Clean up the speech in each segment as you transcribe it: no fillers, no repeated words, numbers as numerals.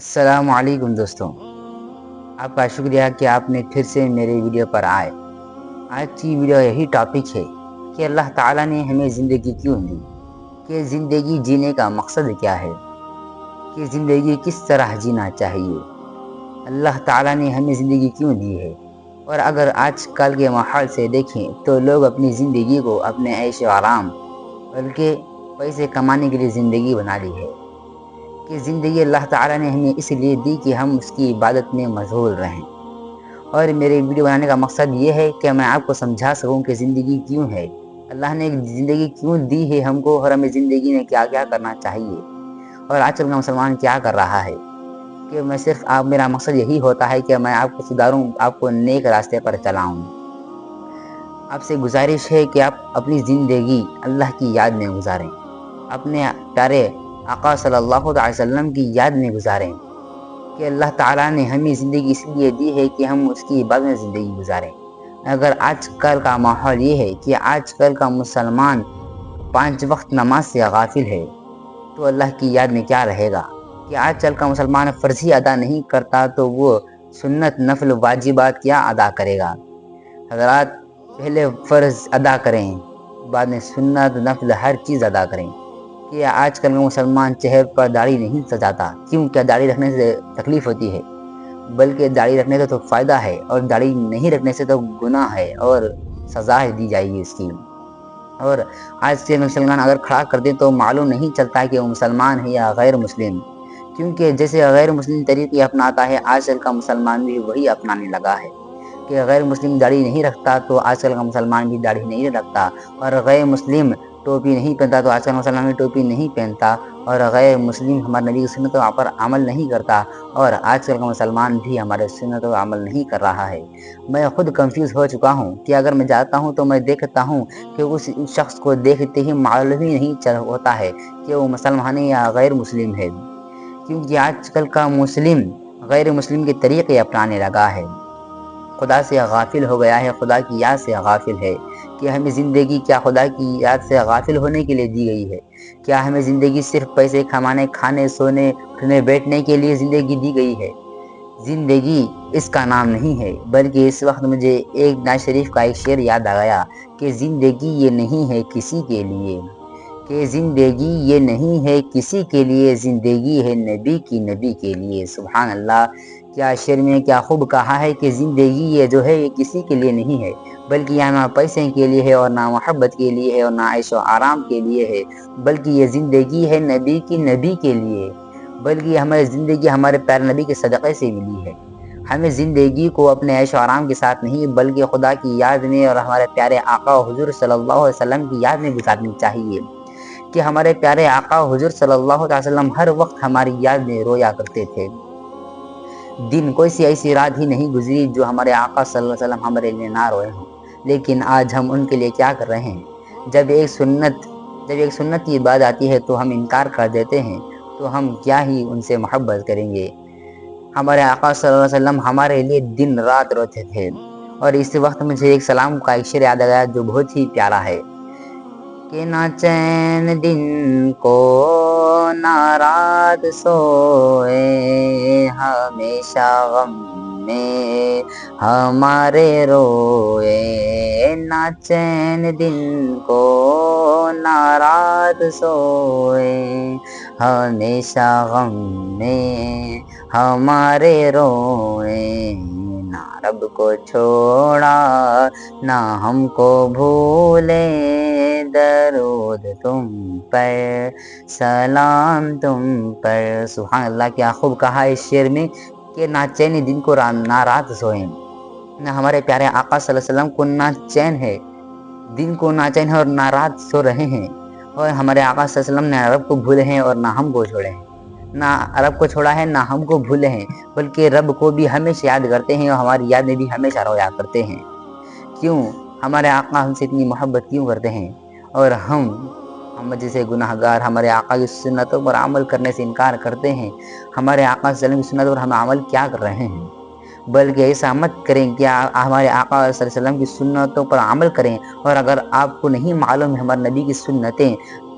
السلام علیکم دوستوں، آپ کا شکریہ کہ آپ نے پھر سے میرے ویڈیو پر آئے۔ آج کی ویڈیو یہی ٹاپک ہے کہ اللہ تعالیٰ نے ہمیں زندگی کیوں دی، کہ زندگی جینے کا مقصد کیا ہے، کہ زندگی کس طرح جینا چاہیے، اللہ تعالیٰ نے ہمیں زندگی کیوں دی ہے۔ اور اگر آج کل کے ماحول سے دیکھیں تو لوگ اپنی زندگی کو اپنے عیش و آرام بلکہ پیسے کمانے کے لیے زندگی بنا لی ہے، کہ زندگی اللہ تعالیٰ نے ہمیں اس لیے دی کہ ہم اس کی عبادت میں مشغول رہیں۔ اور میرے ویڈیو بنانے کا مقصد یہ ہے کہ میں آپ کو سمجھا سکوں کہ زندگی کیوں ہے، اللہ نے زندگی کیوں دی ہے ہم کو، اور ہمیں زندگی میں کیا کیا کرنا چاہیے، اور آج کل کا مسلمان کیا کر رہا ہے۔ کہ میں صرف میرا مقصد یہی ہوتا ہے کہ میں آپ کو سدھاروں، آپ کو نیک راستے پر چلاؤں۔ آپ سے گزارش ہے کہ آپ اپنی زندگی اللہ کی یاد میں گزاریں، اپنے پیارے آقا صلی اللہ علیہ وسلم کی یاد میں گزاریں، کہ اللہ تعالیٰ نے ہمیں زندگی اس لیے دی ہے کہ ہم اس کی عبادت میں زندگی گزاریں۔ اگر آج کل کا ماحول یہ ہے کہ آج کل کا مسلمان 5 وقت نماز سے غافل ہے، تو اللہ کی یاد میں کیا رہے گا۔ کہ آج کل کا مسلمان فرضی ادا نہیں کرتا تو وہ سنت نفل واجبات کیا ادا کرے گا۔ حضرات، پہلے فرض ادا کریں، بعد میں سنت نفل ہر چیز ادا کریں۔ کہ آج کل کا مسلمان چہرے پر داڑھی نہیں سجاتا، کیوں؟ کیا داڑھی رکھنے سے تکلیف ہوتی ہے؟ بلکہ داڑھی رکھنے سے تو فائدہ ہے، اور داڑھی نہیں رکھنے سے تو گناہ ہے اور سزا دی جائے گی اس کی۔ اور آج کے مسلمان اگر کھڑا کر دیں تو معلوم نہیں چلتا کہ وہ مسلمان ہے یا غیر مسلم، کیونکہ جیسے غیر مسلم طریقے اپناتا ہے آج کل کا مسلمان بھی وہی اپنانے لگا ہے۔ کہ غیر مسلم داڑھی نہیں رکھتا تو آج کل کا مسلمان بھی داڑھی نہیں رکھتا، اور غیر مسلم ٹوپی نہیں پہنتا تو آج کل مسلمان بھی ٹوپی نہیں پہنتا، اور غیر مسلم ہمارے نبی کی سنتوں پر عمل نہیں کرتا، اور آج کل کا مسلمان بھی ہمارے سنتوں پر عمل نہیں کر رہا ہے۔ میں خود کنفیوز ہو چکا ہوں کہ اگر میں جاتا ہوں تو میں دیکھتا ہوں کہ اس شخص کو دیکھتے ہی معلوم ہی نہیں ہوتا ہے کہ وہ مسلمان ہے یا غیر مسلم ہے، کیونکہ آج کل کا مسلم غیر مسلم کے طریقے اپنانے لگا ہے، خدا سے غافل ہو گیا ہے، خدا کی یاد سے غافل ہے۔ کہ ہمیں زندگی کیا خدا کی یاد سے غافل ہونے کے لیے دی گئی ہے؟ کیا ہمیں زندگی صرف پیسے کمانے، کھانے، سونے، اٹھنے بیٹھنے کے لیے زندگی دی گئی ہے؟ زندگی اس کا نام نہیں ہے، بلکہ اس وقت مجھے ایک نواز شریف کا ایک شعر یاد آ گیا کہ زندگی یہ نہیں ہے کسی کے لیے، کہ زندگی یہ نہیں ہے کسی کے لیے، زندگی ہے نبی کی نبی کے لیے۔ سبحان اللہ، کیا شعر میں کیا خوب کہا ہے کہ زندگی یہ جو ہے یہ کسی کے لیے نہیں ہے، بلکہ یہ نہ پیسے کے لیے ہے، اور نہ محبت کے لیے ہے، اور نہ عیش و آرام کے لیے ہے، بلکہ یہ زندگی ہے نبی کی نبی کے لیے، بلکہ ہماری زندگی ہمارے پیارے نبی کے صدقے سے ملی ہے۔ ہمیں زندگی کو اپنے عیش و آرام کے ساتھ نہیں بلکہ خدا کی یاد میں اور ہمارے پیارے آقا حضور صلی اللہ علیہ وسلم کی یاد میں گزارنی چاہیے۔ کہ ہمارے پیارے آقا حضور صلی اللہ علیہ وسلم ہر وقت ہماری یاد میں رویا کرتے تھے۔ دن کوئی سی ایسی رات ہی نہیں گزری جو ہمارے آقا صلی اللہ علیہ وسلم ہمارے لیے نہ روئے ہوں، لیکن آج ہم ان کے لیے کیا کر رہے ہیں؟ جب ایک سنت کی بات آتی ہے تو ہم انکار کر دیتے ہیں، تو ہم کیا ہی ان سے محبت کریں گے۔ ہمارے آقا صلی اللہ علیہ وسلم ہمارے لیے دن رات روتے تھے۔ اور اس وقت مجھے ایک سلام کا ایک شعر یاد آیا جو بہت ہی پیارا ہے، کہ نہ چین دن کو نہ رات سوئے، ہمیشہ غم میں ہمارے روئے، نہ چین دن کو نہ رات سوئے، ہمیشہ غم میں ہمارے روئے، نہ رب کو چھوڑا نہ ہم کو بھولے، درود تم پر سلام تم پر۔ سبحان اللہ، کیا خوب کہا اس شعر میں کہ نہ چین دن کو نہ رات سوئیں، نہ ہمارے پیارے آقا صلی اللہ علیہ وسلم کو نہ چین ہے، دن کو نہ چین ہے اور نہ رات سو رہے ہیں، اور ہمارے آقا صلی اللہ علیہ وسلم نے رب کو بھولے ہیں اور نہ ہم کو چھوڑے ہیں، نہ رب کو چھوڑا ہے نہ ہم کو بھولے ہیں، بلکہ رب کو بھی ہمیشہ یاد کرتے ہیں اور ہماری یاد میں بھی ہمیشہ رویا کرتے ہیں۔ کیوں؟ ہمارے آقا ہم سے اتنی محبت کیوں کرتے ہیں، اور ہم جیسے گناہ گار ہمارے آقا کی سنتوں پر عمل کرنے سے انکار کرتے ہیں۔ ہمارے آقا صلی اللہ علیہ وسلم کی سنتوں پر ہم عمل کیا کر رہے ہیں؟ بلکہ ایسا مت کریں کہ ہمارے آقا صلی اللہ علیہ وسلم کی سنتوں پر عمل کریں، اور اگر آپ کو نہیں معلوم ہے ہمارے نبی کی سنتیں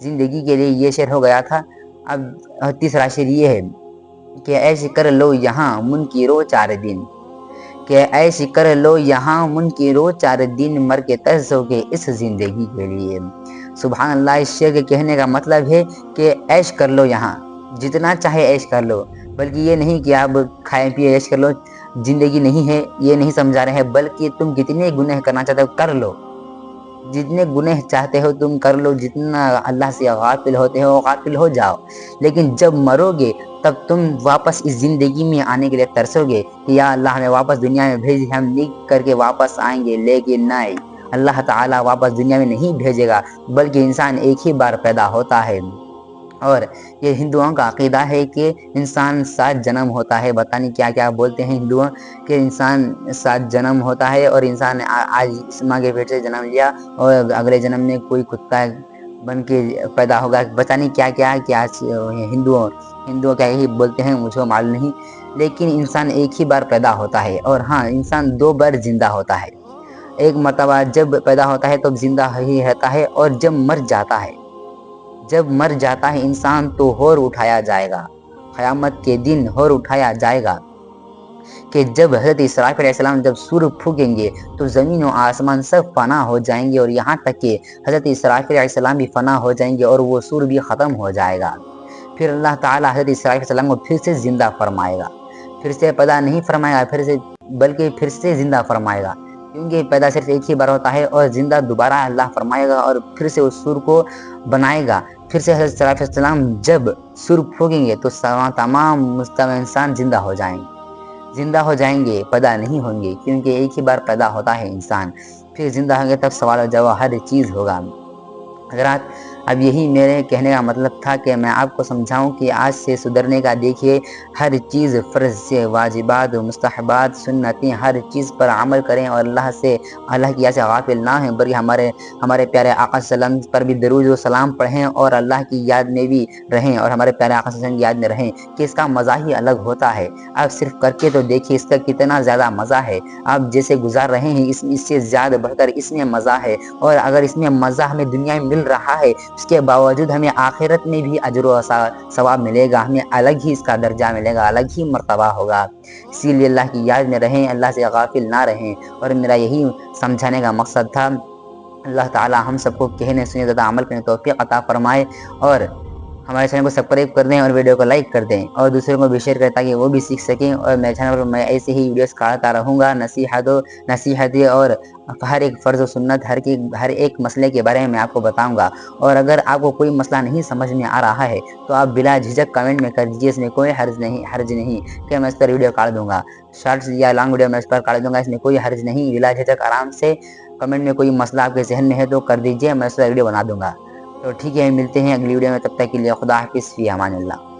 زندگی کے لیے یہ شعر ہو گیا تھا۔ اب تیسرا شعر یہ ہے کہ ایش کر لو یہاں منکرو 4 دن، کہ ایش کر لو یہاں منکرو 4 دن، مر کے ترسو گے اس زندگی کے لیے۔ سبحان اللہ، اس شعر کے کہنے کا مطلب ہے کہ ایش کر لو یہاں، جتنا چاہے ایش کر لو، بلکہ یہ نہیں کہ آپ کھائیں پیے ایش کر لو، زندگی نہیں ہے یہ نہیں سمجھا رہے ہیں، بلکہ تم کتنے گناہ کرنا چاہتے ہو کر لو، جتنے گناہ چاہتے ہو تم کر لو، جتنا اللہ سے غافل ہوتے ہو غافل ہو جاؤ، لیکن جب مرو گے تب تم واپس اس زندگی میں آنے کے لیے ترسو گے کہ یا اللہ ہمیں واپس دنیا میں بھیج، ہم نیک کر کے واپس آئیں گے، لیکن نہیں، اللہ تعالیٰ واپس دنیا میں نہیں بھیجے گا، بلکہ انسان ایک ہی بار پیدا ہوتا ہے۔ اور یہ ہندوؤں کا عقیدہ ہے کہ انسان 7 جنم ہوتا ہے، پتہ نہیں کیا کیا بولتے ہیں ہندوؤں، کہ انسان 7 جنم ہوتا ہے، اور انسان آج اس ماں کے پیٹ سے جنم لیا اور اگلے جنم میں کوئی کتا بن کے پیدا ہوگا، پتہ نہیں کیا کیا ہندوؤں کیا یہی بولتے ہیں، مجھے معلوم نہیں، لیکن انسان ایک ہی بار پیدا ہوتا ہے۔ اور ہاں، انسان 2 بار زندہ ہوتا ہے، ایک مرتبہ جب پیدا ہوتا ہے تب زندہ ہی رہتا ہے، اور جب مر جاتا ہے انسان تو ہور اٹھایا جائے گا، قیامت کے دن ہور اٹھایا جائے گا، کہ جب حضرت اسرافیل علیہ السلام جب سور پھونکیں گے تو زمین و آسمان سب فنا ہو جائیں گے، اور یہاں تک کہ حضرت اسرافیل علیہ السلام بھی فنا ہو جائیں گے اور وہ سور بھی ختم ہو جائے گا۔ پھر اللہ تعالیٰ حضرت اسرافیل علیہ السلام کو پھر سے زندہ فرمائے گا، پھر سے پیدا نہیں فرمائے گا بلکہ پھر سے زندہ فرمائے گا، کیونکہ پیدا صرف ایک ہی بار ہوتا ہے، اور زندہ دوبارہ اللہ فرمائے گا اور پھر سے اس سور کو بنائے گا۔ پھر سے حضرت اسرافیل علیہ السلام جب سور پھونکیں گے تو تمام مستوى انسان زندہ ہو جائیں گے، پیدا نہیں ہوں گے، کیونکہ ایک ہی بار پیدا ہوتا ہے انسان، پھر زندہ ہوں گے تب سوال و جواب ہر چیز ہوگا۔ حضرات، اب یہی میرے کہنے کا مطلب تھا کہ میں آپ کو سمجھاؤں کہ آج سے سدھرنے کا، دیکھیے ہر چیز فرض سے واجبات مستحبات سنتیں ہر چیز پر عمل کریں، اور اللہ کی یاد سے غافل نہ ہیں، بلکہ ہمارے پیارے آقا صلی اللہ علیہ وسلم پر بھی درود و سلام پڑھیں، اور اللہ کی یاد میں بھی رہیں، اور ہمارے پیارے آقا صلی اللہ علیہ وسلم کی یاد میں رہیں، کہ اس کا مزہ ہی الگ ہوتا ہے۔ آپ صرف کر کے تو دیکھیے اس کا کتنا زیادہ مزہ ہے، آپ جیسے گزار رہے ہیں اس سے زیادہ بڑھ کر اس میں مزہ ہے، اور اگر اس میں مزہ ہمیں دنیا میں مل رہا ہے، اس کے باوجود ہمیں آخرت میں بھی اجر و ثواب ملے گا، ہمیں الگ ہی اس کا درجہ ملے گا، الگ ہی مرتبہ ہوگا۔ اسی لیے اللہ کی یاد میں رہیں، اللہ سے غافل نہ رہیں، اور میرا یہی سمجھانے کا مقصد تھا۔ اللہ تعالی ہم سب کو کہنے سننے زیادہ عمل کرنے توفیق عطا فرمائے، اور ہمارے چینل کو سبسکرائب کر دیں اور ویڈیو کو لائک کر دیں، اور دوسروں کو بھی شیئر کریں تاکہ وہ بھی سیکھ سکیں، اور میرے چینل پر میں ایسے ہی ویڈیوز کرتا رہوں گا، نصیحتیں اور ہر ایک فرض و سنت، ہر ایک مسئلے کے بارے میں آپ کو بتاؤں گا، اور اگر آپ کو کوئی مسئلہ نہیں سمجھ میں آ رہا ہے تو آپ بلا جھجک کمنٹ میں کر دیجیے، اس میں کوئی حرج نہیں کہ میں اس پر ویڈیو کاٹ دوں گا، شارٹس یا لانگ ویڈیو میں اس پر کاٹ دوں گا، اس میں کوئی حرج نہیں، بلا جھجک آرام سے کمنٹ میں کوئی مسئلہ آپ کے ذہن میں ہے تو کر دیجیے، میں اس پر ویڈیو بنا دوں گا۔ تو ٹھیک ہے، ملتے ہیں اگلی ویڈیو میں، تب تک کے لیے خدا حافظ، فی امان اللہ۔